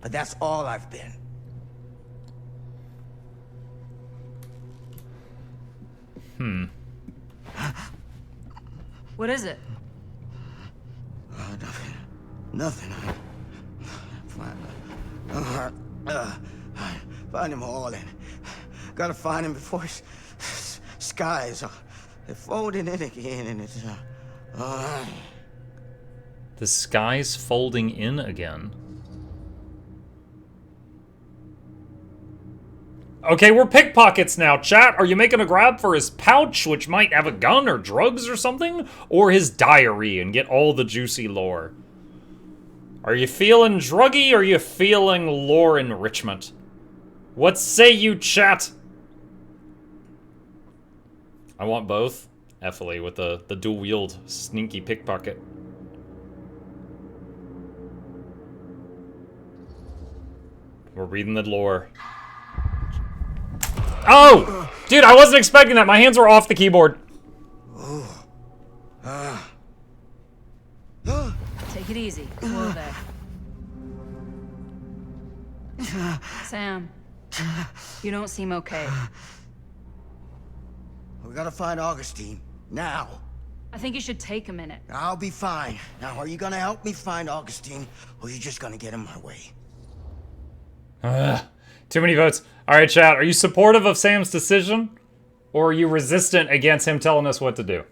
But that's all I've been. What is it? Nothing. Nothing. Find him all and gotta find him before his skies they're folding in again, and it's The sky's folding in again. Okay, we're pickpockets now, chat. Are you making a grab for his pouch, which might have a gun or drugs or something? Or his diary and get all the juicy lore? Are you feeling druggy or are you feeling lore enrichment? What say you, chat? I want both. Effily with the dual-wield sneaky pickpocket. We're reading the lore. Oh! Dude, I wasn't expecting that. My hands were off the keyboard. Take it easy. Whoa there. Sam, you don't seem okay. we gotta find Augustine now. I think you should take a minute. I'll be fine. Now, are you gonna help me find Augustine, or are you just gonna get in my way? Too many votes. All right, chat. Are you supportive of Sam's decision, or are you resistant against him telling us what to do?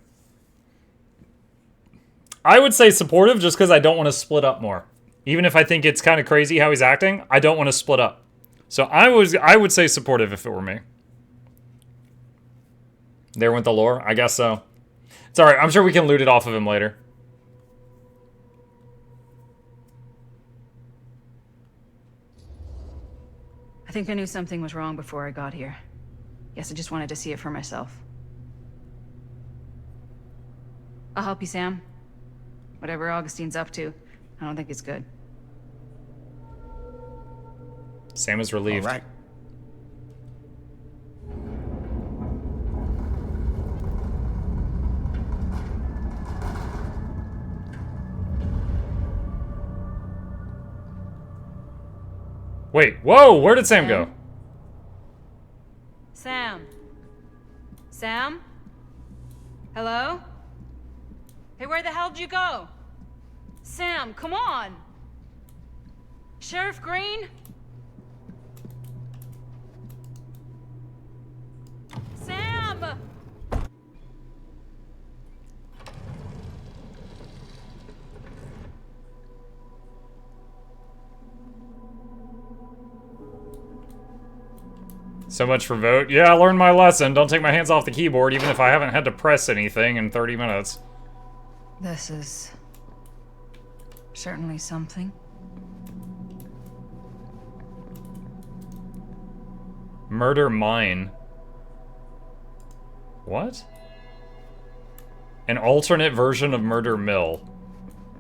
I would say supportive just because I don't want to split up more. Even if I think it's kind of crazy how he's acting, I don't want to split up. So I would say supportive if it were me. There went the lore. I guess so. It's all right. I'm sure we can loot it off of him later. I think I knew something was wrong before I got here. Guess I just wanted to see it for myself. I'll help you, Sam. Whatever Augustine's up to, I don't think it's good. Sam is relieved. All right. Wait, whoa, where did Sam go? Sam? Sam? Hello? Hey, where the hell did you go? Sam, come on! Sheriff Green? Sam! So much for vote. Yeah, I learned my lesson. Don't take my hands off the keyboard, even if I haven't had to press anything in 30 minutes. This is certainly something. Murder Mine. What? An alternate version of Murder Mill.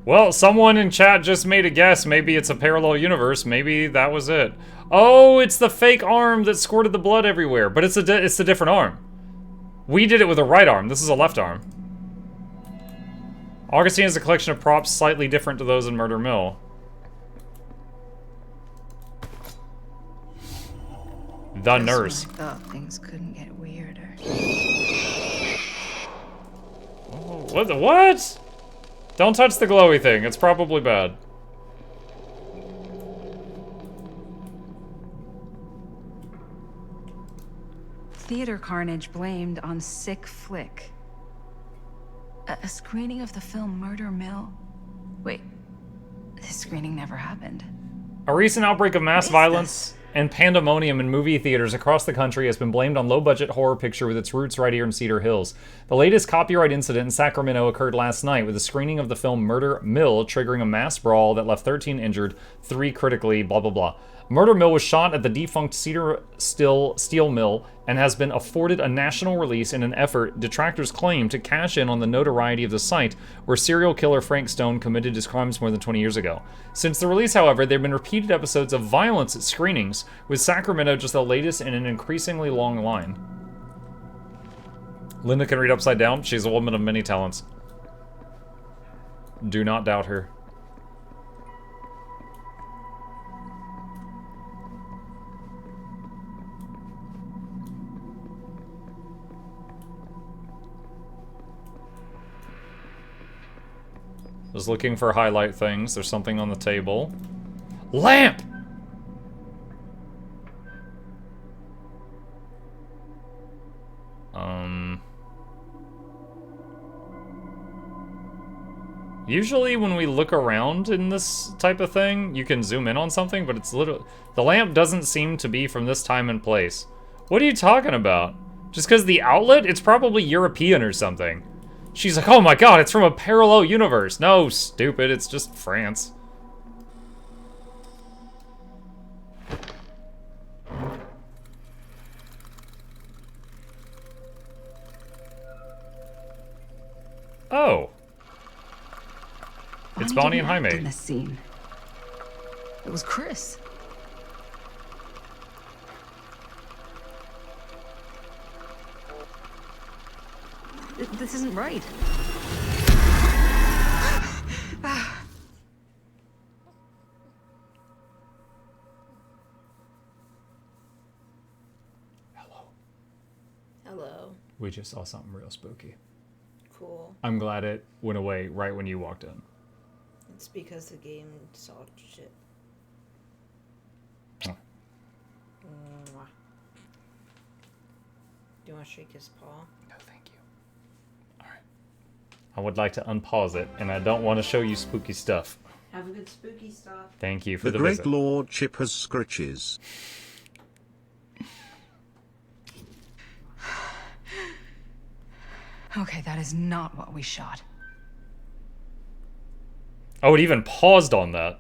Well, someone in chat just made a guess. Maybe it's a parallel universe. Maybe that was it. Oh, it's the fake arm that squirted the blood everywhere. But it's a different arm. We did it with a right arm. This is a left arm. Augustine is a collection of props slightly different to those in Murder Mill. The nurse. I thought things couldn't get weirder. Oh, what? Don't touch the glowy thing. It's probably bad. Theater carnage blamed on sick flick. A screening of the film Murder Mill? Wait, this screening never happened. A recent outbreak of mass violence and pandemonium in movie theaters across the country has been blamed on low-budget horror picture with its roots right here in Cedar Hills. The latest copyright incident in Sacramento occurred last night with a screening of the film Murder Mill triggering a mass brawl that left 13 injured, 3 critically, blah blah blah. Murder Mill was shot at the defunct Cedar Steel Mill and has been afforded a national release in an effort, detractors claim, to cash in on the notoriety of the site where serial killer Frank Stone committed his crimes more than 20 years ago. Since the release, however, there have been repeated episodes of violence at screenings, with Sacramento just the latest in an increasingly long line. Linda can read upside down. She's a woman of many talents. Do not doubt her. Was looking for highlight things. There's something on the table. Lamp! Usually when we look around in this type of thing, you can zoom in on something, but it's literally... The lamp doesn't seem to be from this time and place. What are you talking about? Just because the outlet? It's probably European or something. She's like, oh my god, it's from a parallel universe. No, stupid, it's just France. Oh. It's Bonnie and Jaime. In this scene. It was Chris. This isn't right. Hello. Hello. We just saw something real spooky. Cool. I'm glad it went away right when you walked in. It's because the game saw shit. Oh. Mwah. Do you want to shake his paw? No, thank you. Alright. I would like to unpause it, and I don't want to show you spooky stuff. Have a good spooky stuff. Thank you for The the Great visit. Lord Chip has scritches. Okay, that is not what we shot. Oh, it even paused on that.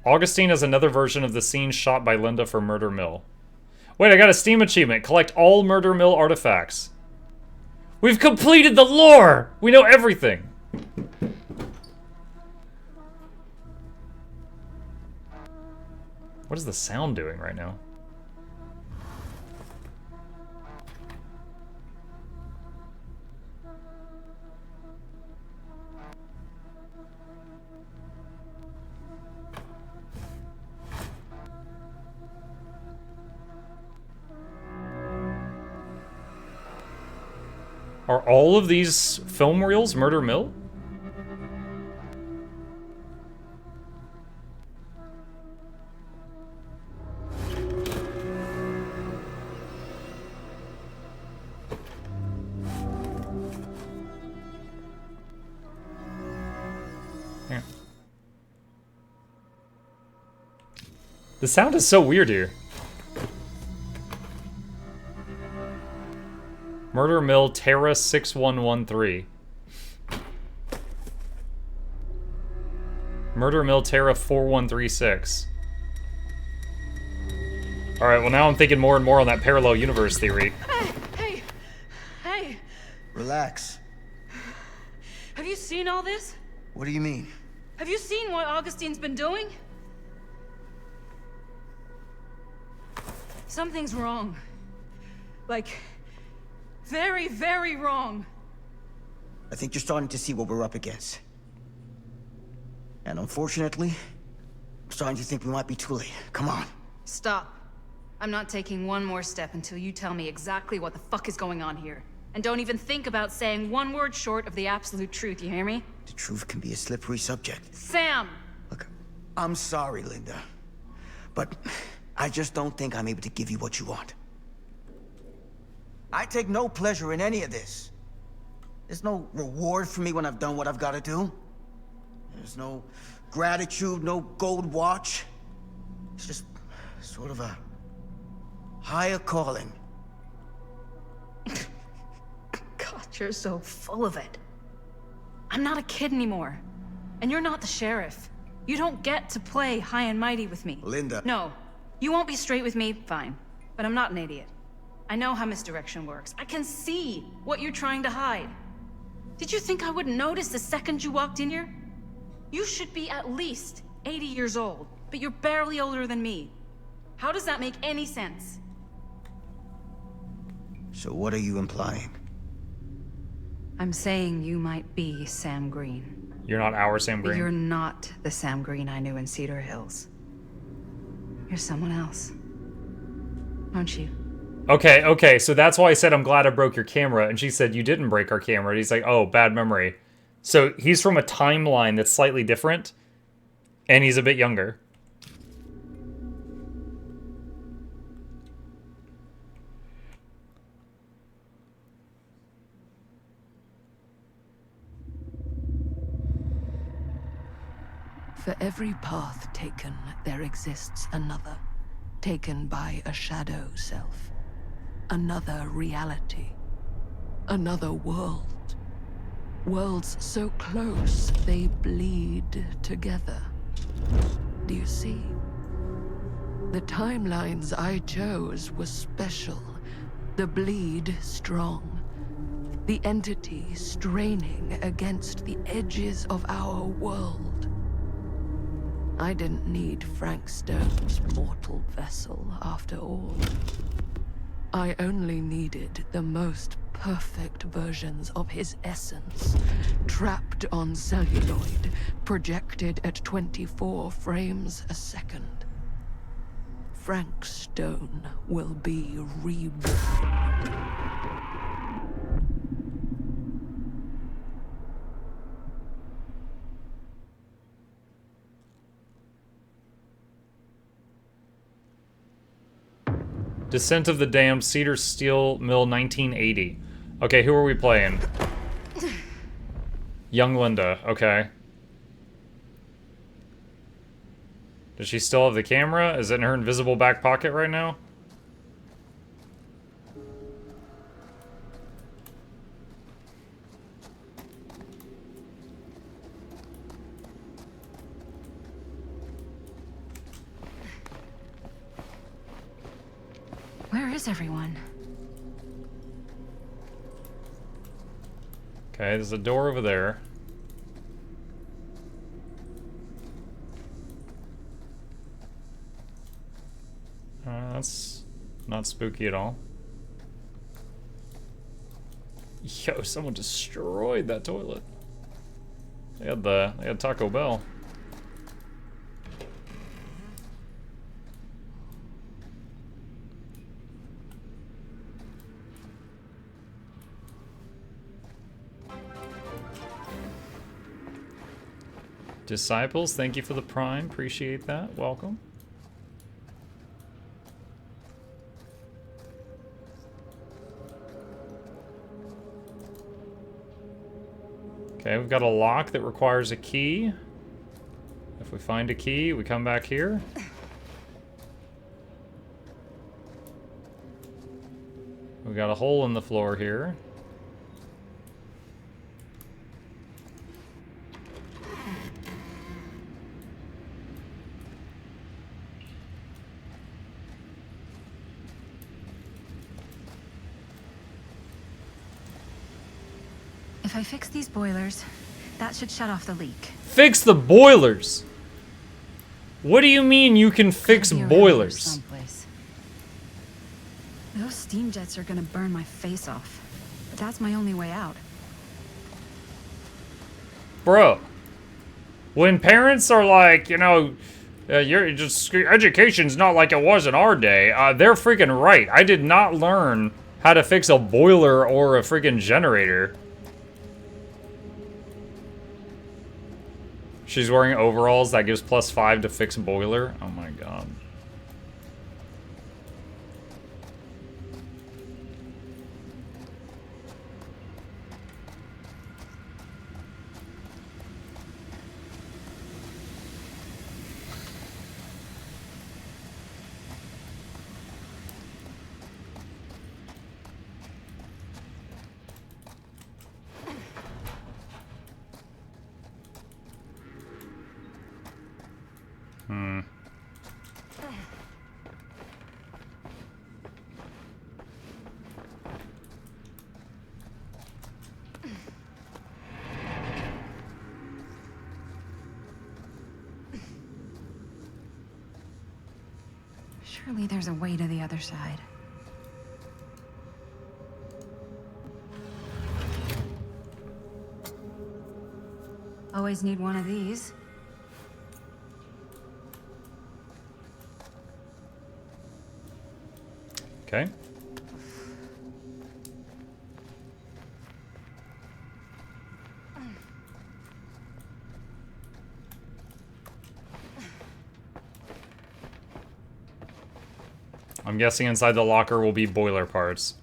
Augustine has another version of the scene shot by Linda for Murder Mill. Wait, I got a Steam achievement. Collect all Murder Mill artifacts. We've completed the lore! We know everything! What is the sound doing right now? Are all of these film reels Murder Mill? Yeah. The sound is so weird here. Murder Mill Terra 6113. Murder Mill Terra 4136. Alright, well now I'm thinking more and more on that parallel universe theory. Hey! Relax. Have you seen all this? What do you mean? Have you seen what Augustine's been doing? Something's wrong. Like, very, very wrong. I think you're starting to see what we're up against. And unfortunately, I'm starting to think we might be too late. Come on. Stop. I'm not taking one more step until you tell me exactly what the fuck is going on here. And don't even think about saying one word short of the absolute truth, you hear me? The truth can be a slippery subject. Sam! Look, I'm sorry, Linda. But I just don't think I'm able to give you what you want. I take no pleasure in any of this. There's no reward for me when I've done what I've got to do. There's no gratitude, no gold watch. It's just sort of a higher calling. God, you're so full of it. I'm not a kid anymore. And you're not the sheriff. You don't get to play high and mighty with me. Linda. No. You won't be straight with me, fine. But I'm not an idiot. I know how misdirection works. I can see what you're trying to hide. Did you think I wouldn't notice the second you walked in here? You should be at least 80 years old, but you're barely older than me. How does that make any sense? So what are you implying? I'm saying you might be Sam Green. You're not our Sam But you're Green. not the Sam Green I knew in Cedar Hills. You're someone else. Aren't you? Okay, so that's why I said I'm glad I broke your camera, and she said you didn't break our camera. And he's like, oh, bad memory. So he's from a timeline that's slightly different, and he's a bit younger. For every path taken, there exists another, taken by a shadow self. Another reality. Another world. Worlds so close, they bleed together. Do you see? The timelines I chose were special. The bleed strong. The entity straining against the edges of our world. I didn't need Frank Stone's mortal vessel, after all. I only needed the most perfect versions of his essence, trapped on celluloid, projected at 24 frames a second. Frank Stone will be reborn. Descent of the Damned, Cedar Steel Mill, 1980. Okay, who are we playing? Young Linda, okay. Does she still have the camera? Is it in her invisible back pocket right now? Where is everyone? Okay, there's a door over there. That's not spooky at all. Yo, someone destroyed that toilet. They had Taco Bell. Disciples, thank you for the prime. Appreciate that. Welcome. Okay, we've got a lock that requires a key. If we find a key, we come back here. We got a hole in the floor here. If I fix these boilers, that should shut off the leak. Fix the boilers! What do you mean you can fix Gotta be around here boilers? someplace. Those steam jets are gonna burn my face off. But that's my only way out. Bro, when parents are like, you know, education's not like it was in our day, they're freaking right. I did not learn how to fix a boiler or a freaking generator. She's wearing overalls, that gives +5 to fix boiler. Oh my god. Surely there's a way to the other side. Always need one of these. Okay. I'm guessing inside the locker will be boiler parts.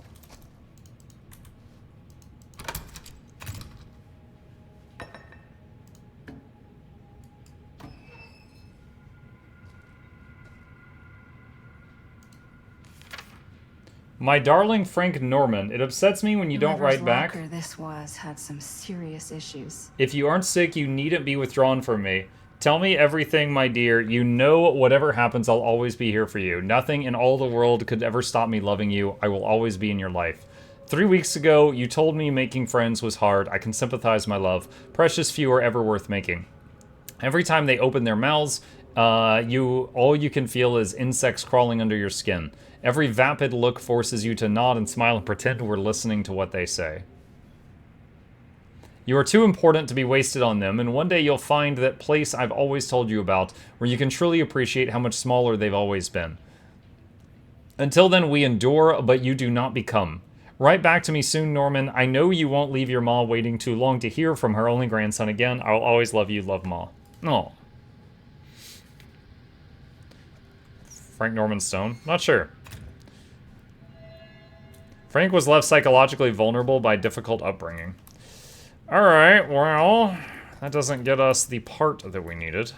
My darling Frank Norman, it upsets me when you don't Whoever's write back. locker this was had some serious issues. If you aren't sick, you needn't be withdrawn from me. Tell me everything, my dear. You know whatever happens, I'll always be here for you. Nothing in all the world could ever stop me loving you. I will always be in your life. 3 weeks ago, you told me making friends was hard. I can sympathize, my love. Precious few are ever worth making. Every time they open their mouths, all you can feel is insects crawling under your skin. Every vapid look forces you to nod and smile and pretend we're listening to what they say. You are too important to be wasted on them, and one day you'll find that place I've always told you about, where you can truly appreciate how much smaller they've always been. Until then, we endure, but you do not become. Write back to me soon, Norman. I know you won't leave your ma waiting too long to hear from her only grandson again. I'll always love you, love Ma. No. Frank Norman Stone? Not sure. Frank was left psychologically vulnerable by difficult upbringing. Alright, well, that doesn't get us the part that we needed.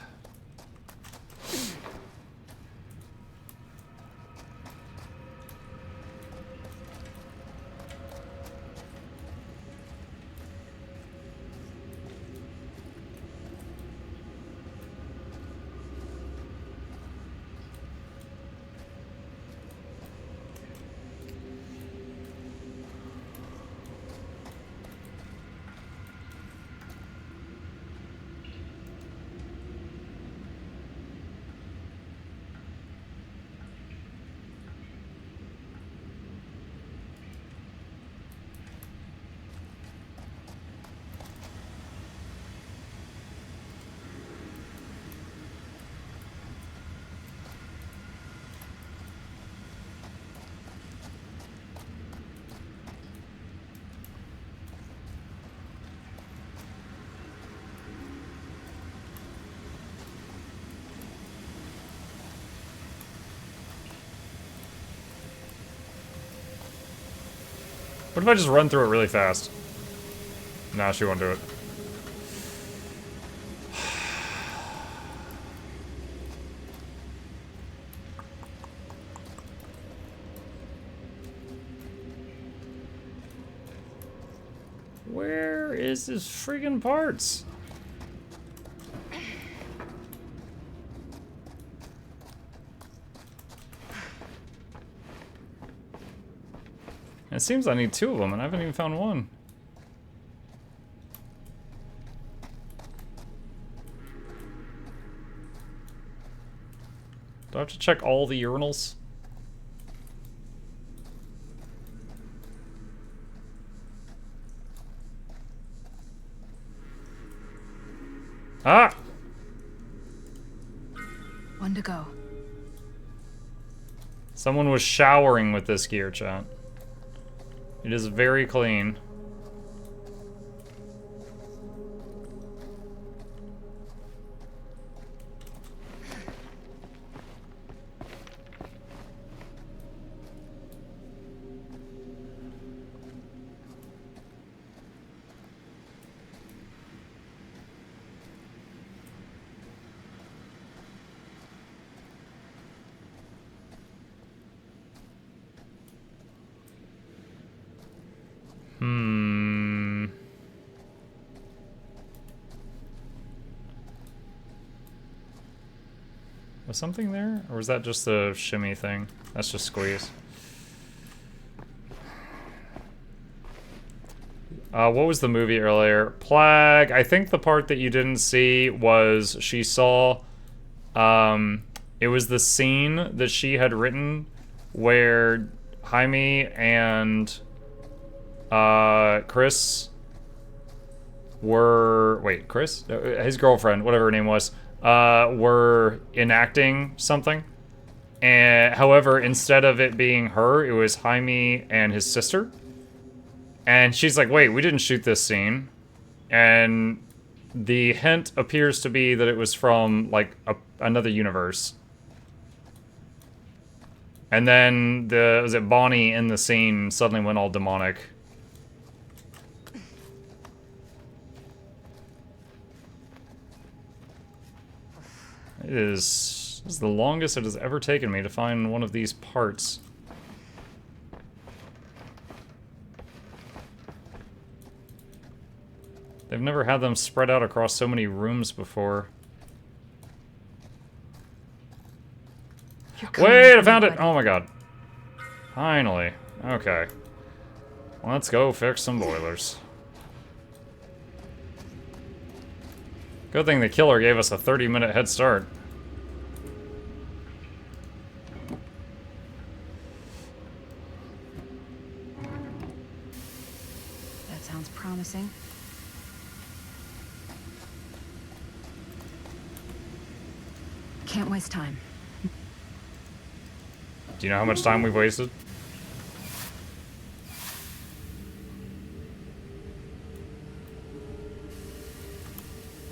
What if I just run through it really fast? Nah, she won't do it. Where is this friggin' parts? It seems I need 2 of them, and I haven't even found one. Do I have to check all the urinals? Ah! One to go. Someone was showering with this gear, chat. It is very clean. Was something there? Or was that just a shimmy thing? That's just squeeze. What was the movie earlier? Plague. I think the part that you didn't see was she saw... it was the scene that she had written where Jaime and Chris were... Wait, Chris? His girlfriend, whatever her name was. Were enacting something. And however, instead of it being her, it was Jaime and his sister. And she's like, wait, we didn't shoot this scene. And the hint appears to be that it was from, like, another universe. And then was it Bonnie in the scene suddenly went all demonic. This is the longest it has ever taken me to find one of these parts. They've never had them spread out across so many rooms before. Wait, I found it! Oh my god. Finally. Okay. Let's go fix some boilers. Good thing the killer gave us a 30-minute head start. That sounds promising. Can't waste time. Do you know how much time we've wasted?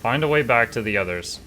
Find a way back to the others.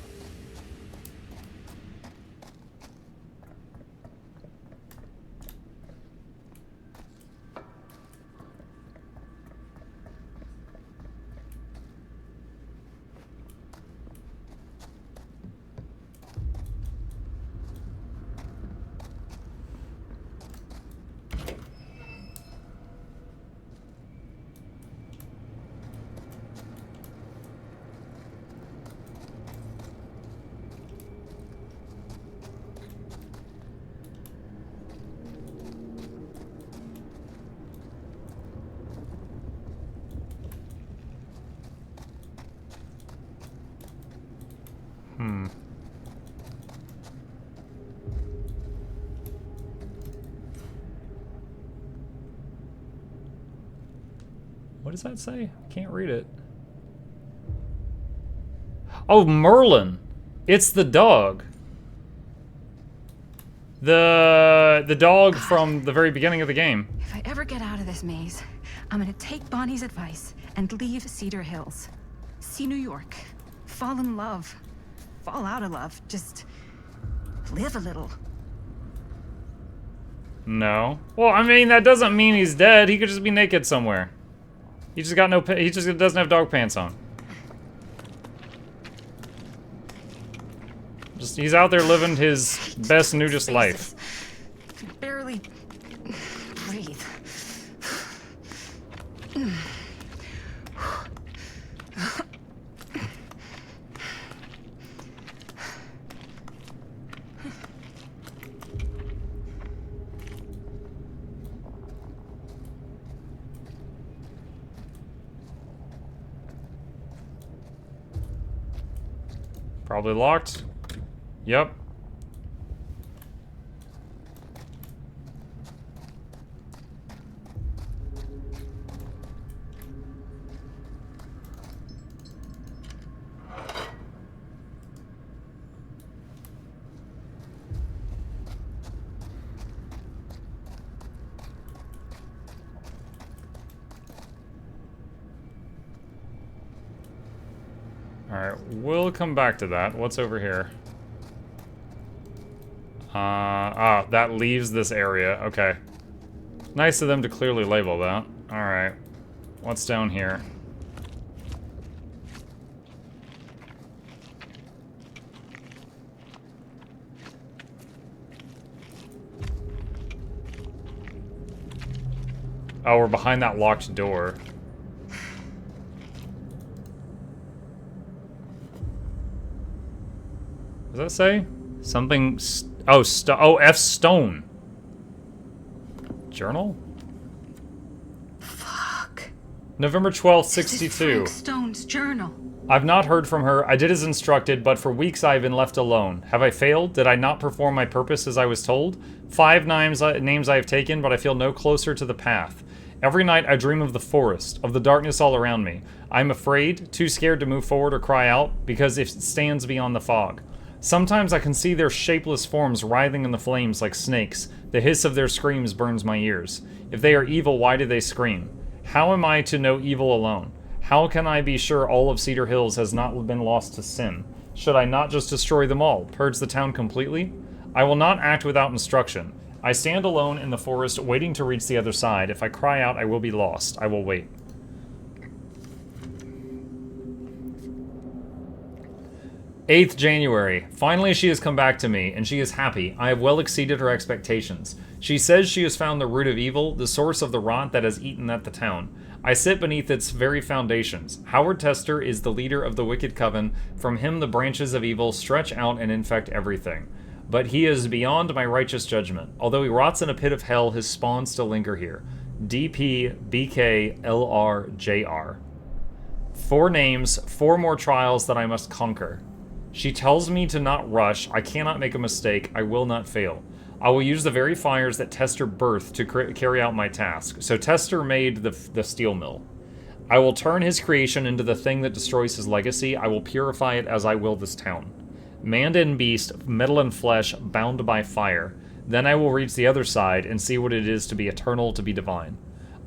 What does that say? I can't read it. Oh, Merlin! It's the dog. The dog from the very beginning of the game. If I ever get out of this maze, I'm gonna take Bonnie's advice and leave Cedar Hills. See New York. Fall in love. Fall out of love. Just live a little. No. Well, I mean, that doesn't mean he's dead. He could just be naked somewhere. He just got no. He just doesn't have dog pants on. Just he's out there living his best nudist life. I can barely breathe. Probably locked. Yep. Alright, we'll come back to that. What's over here? That leaves this area. Okay. Nice of them to clearly label that. Alright. What's down here? Oh, we're behind that locked door. What does that say? Something... F Stone. Journal? Fuck. November 12th, This is 62. Frank Stone's journal. I've not heard from her. I did as instructed, but for weeks I have been left alone. Have I failed? Did I not perform my purpose as I was told? 5 names I have taken, but I feel no closer to the path. Every night I dream of the forest, of the darkness all around me. I am afraid, too scared to move forward or cry out, because it stands beyond the fog. Sometimes I can see their shapeless forms writhing in the flames like snakes. The hiss of their screams burns my ears. If they are evil, why do they scream? How am I to know evil alone? How can I be sure all of Cedar Hills has not been lost to sin? Should I not just destroy them all, purge the town completely? I will not act without instruction. I stand alone in the forest, waiting to reach the other side. If I cry out, I will be lost. I will wait. January 8th. Finally, she has come back to me, and she is happy. I have well exceeded her expectations. She says she has found the root of evil, the source of the rot that has eaten at the town. I sit beneath its very foundations. Howard Tester is the leader of the wicked coven. From him the branches of evil stretch out and infect everything. But he is beyond my righteous judgment. Although he rots in a pit of hell, his spawn still linger here. DP, BK, LR, JR. 4 names, 4 more trials that I must conquer. She tells me to not rush. I cannot make a mistake. I will not fail. I will use the very fires that Tester birthed to carry out my task. So Tester made the steel mill. I will turn his creation into the thing that destroys his legacy. I will purify it as I will this town. Man and beast, metal and flesh, bound by fire. Then I will reach the other side and see what it is to be eternal, to be divine.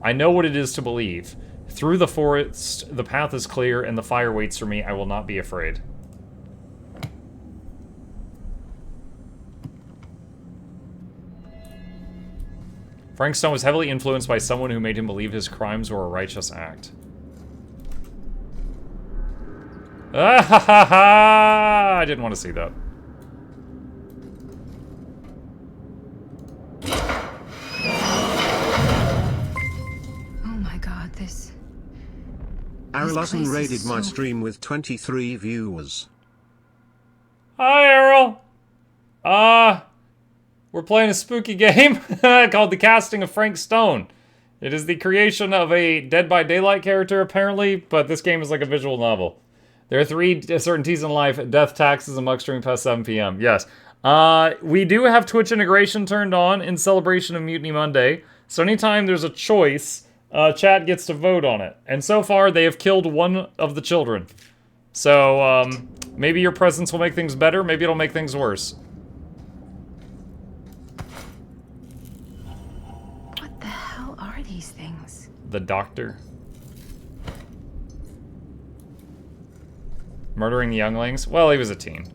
I know what it is to believe. Through the forest, the path is clear, and the fire waits for me. I will not be afraid. Frank Stone was heavily influenced by someone who made him believe his crimes were a righteous act. Ah ha ha ha! I didn't want to see that. Oh my god, this... Arilosan place raided is my so- stream with 23 viewers. Hi, Errol! We're playing a spooky game called The Casting of Frank Stone. It is the creation of a Dead by Daylight character, apparently, but this game is like a visual novel. There are 3 certainties in life: death, taxes, and muck streaming past 7 p.m. Yes. We do have Twitch integration turned on in celebration of Mutiny Monday, so anytime there's a choice, chat gets to vote on it. And so far, they have killed 1 of the children. So, maybe your presence will make things better, maybe it'll make things worse. What the hell are these things? The doctor. Murdering younglings? Well, he was a teen.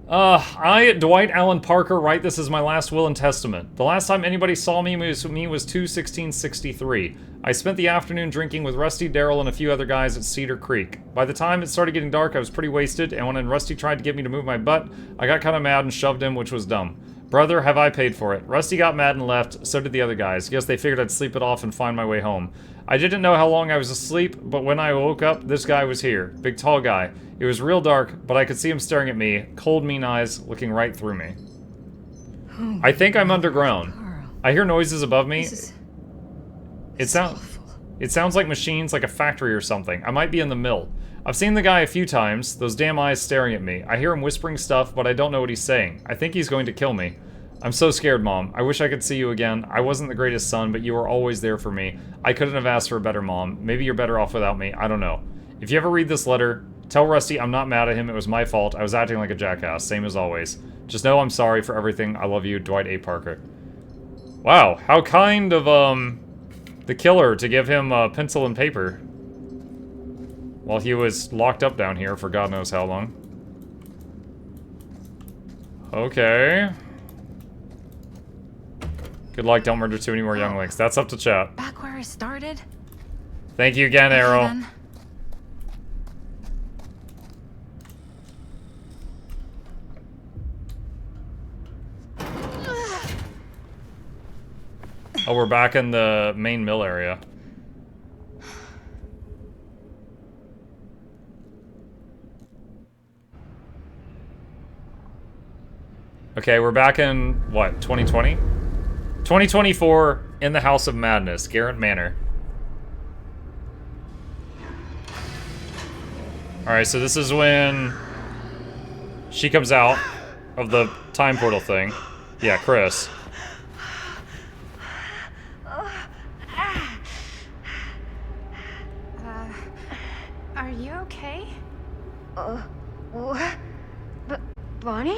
I, Dwight Allen Parker, write this as my last will and testament. The last time anybody saw me was 2/16/63. I spent the afternoon drinking with Rusty, Daryl, and a few other guys at Cedar Creek. By the time it started getting dark, I was pretty wasted, and when Rusty tried to get me to move my butt, I got kind of mad and shoved him, which was dumb. Brother, have I paid for it. Rusty got mad and left, so did the other guys. Guess they figured I'd sleep it off and find my way home. I didn't know how long I was asleep, but when I woke up, this guy was here. Big tall guy. It was real dark, but I could see him staring at me, cold mean eyes looking right through me. I think I'm underground. I hear noises above me. It sounds like machines, like a factory or something. I might be in the mill. I've seen the guy a few times, those damn eyes staring at me. I hear him whispering stuff, but I don't know what he's saying. I think he's going to kill me. I'm so scared, Mom. I wish I could see you again. I wasn't the greatest son, but you were always there for me. I couldn't have asked for a better mom. Maybe you're better off without me. I don't know. If you ever read this letter, tell Rusty I'm not mad at him. It was my fault. I was acting like a jackass, same as always. Just know I'm sorry for everything. I love you, Dwight A. Parker. Wow, how kind of, the killer to give him pencil and paper while he was locked up down here for God knows how long. Okay. Good luck, don't murder too many more younglings. That's up to chat. Back where I started? Thank you again, Arrow. Then. Oh, we're back in the main mill area. Okay, we're back in, what, 2020? 2024 in the House of Madness, Garrett Manor. Alright, so this is when she comes out of the time portal thing. Yeah, Chris. Are you okay? What? Bonnie?